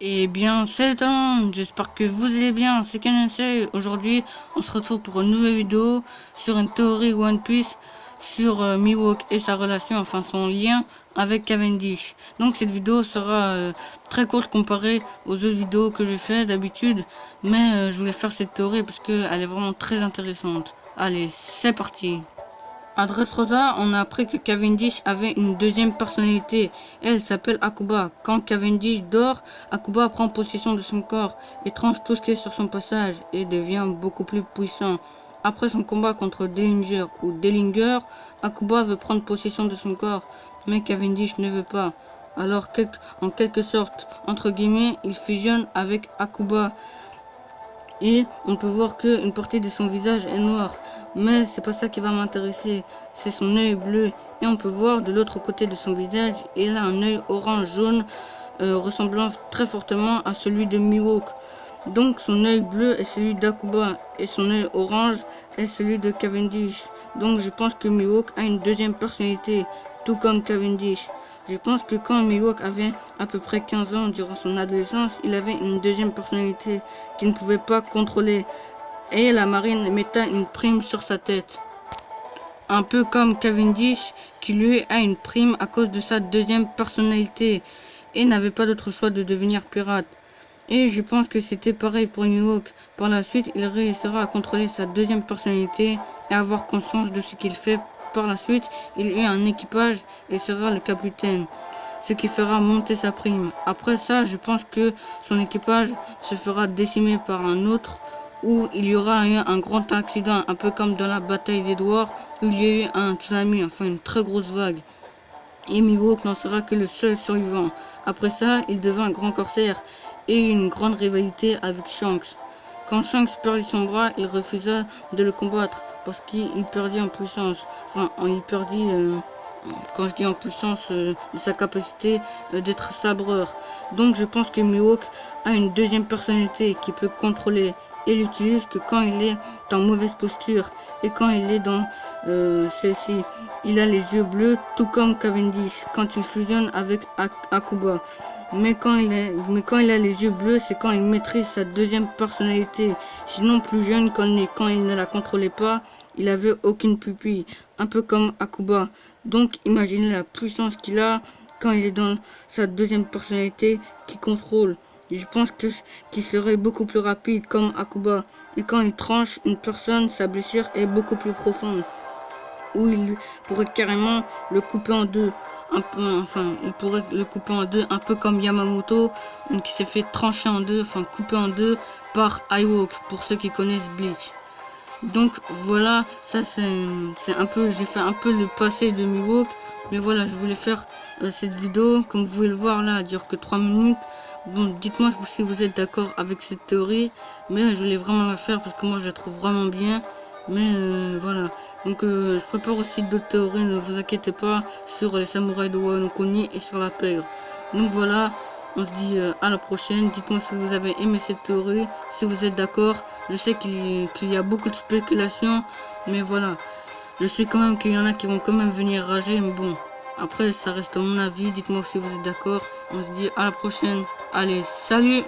Eh bien, c'est le temps, j'espère que vous allez bien, c'est Kanensei. Aujourd'hui, on se retrouve pour une nouvelle vidéo sur une théorie One Piece sur Mihawk et sa relation, enfin son lien avec Cavendish. Donc cette vidéo sera très courte comparée aux autres vidéos que je fais d'habitude, mais je voulais faire cette théorie parce qu'elle est vraiment très intéressante. Allez, c'est parti. À Dressrosa, on a appris que Cavendish avait une deuxième personnalité. Elle s'appelle Akuba. Quand Cavendish dort, Akuba prend possession de son corps et tranche tout ce qui est sur son passage et devient beaucoup plus puissant. Après son combat contre Dillinger ou Dellinger, Akuba veut prendre possession de son corps, mais Cavendish ne veut pas. Alors, en quelque sorte, entre guillemets, il fusionne avec Akuba. Et on peut voir qu'une partie de son visage est noire. Mais c'est pas ça qui va m'intéresser. C'est son œil bleu. Et on peut voir de l'autre côté de son visage, il a un œil orange-jaune ressemblant très fortement à celui de Mihawk. Donc son œil bleu est celui d'Akuba et son œil orange est celui de Cavendish. Donc je pense que Mihawk a une deuxième personnalité, tout comme Cavendish. Je pense que quand Mihawk avait à peu près 15 ans durant son adolescence, il avait une deuxième personnalité qu'il ne pouvait pas contrôler. Et la marine mettait une prime sur sa tête. Un peu comme Cavendish qui lui a une prime à cause de sa deuxième personnalité et n'avait pas d'autre choix de devenir pirate. Et je pense que c'était pareil pour Mihawk. Par la suite, il réussira à contrôler sa deuxième personnalité et avoir conscience de ce qu'il fait. Par la suite, il eut un équipage et sera le capitaine, ce qui fera monter sa prime. Après ça, je pense que son équipage se fera décimer par un autre, où il y aura eu un grand accident, un peu comme dans la bataille d'Edward, où il y a eu un tsunami, enfin une très grosse vague. Et Mihawk n'en sera que le seul survivant. Après ça, il devint un grand corsaire et eut une grande rivalité avec Shanks. Quand Shanks perdit son bras, il refusa de le combattre parce qu'il perdit en puissance. Enfin, il perdit, quand je dis en puissance, de sa capacité d'être sabreur. Donc je pense que Mihawk a une deuxième personnalité qui peut contrôler et l'utilise que quand il est en mauvaise posture et quand il est dans celle-ci. Il a les yeux bleus tout comme Cavendish quand il fusionne avec Akuba. Mais quand il a les yeux bleus, c'est quand il maîtrise sa deuxième personnalité. Sinon, plus jeune, quand il ne la contrôlait pas, il avait aucune pupille, un peu comme Akuba. Donc, imaginez la puissance qu'il a quand il est dans sa deuxième personnalité qui contrôle. Je pense qu'il serait beaucoup plus rapide comme Akuba. Et quand il tranche une personne, sa blessure est beaucoup plus profonde. Ou il pourrait carrément le couper en deux. Il pourrait le couper en deux, un peu comme Yamamoto, qui s'est fait trancher en deux, enfin couper en deux par Iwok, pour ceux qui connaissent Bleach. Donc voilà, ça c'est un peu, j'ai fait un peu le passé de Mihawk, mais voilà, je voulais faire cette vidéo, comme vous pouvez le voir là, elle dure que 3 minutes. Bon, dites-moi si vous êtes d'accord avec cette théorie, mais je voulais vraiment la faire parce que moi je la trouve vraiment bien. Mais voilà, donc je prépare aussi d'autres théories, ne vous inquiétez pas, sur les samouraïs de Wano Kuni et sur la pègre. Donc voilà, on se dit à la prochaine. Dites-moi si vous avez aimé cette théorie, si vous êtes d'accord. Je sais qu'il y a beaucoup de spéculations, mais voilà. Je sais quand même qu'il y en a qui vont quand même venir rager, mais bon. Après, ça reste mon avis. Dites-moi si vous êtes d'accord. On se dit à la prochaine. Allez, salut!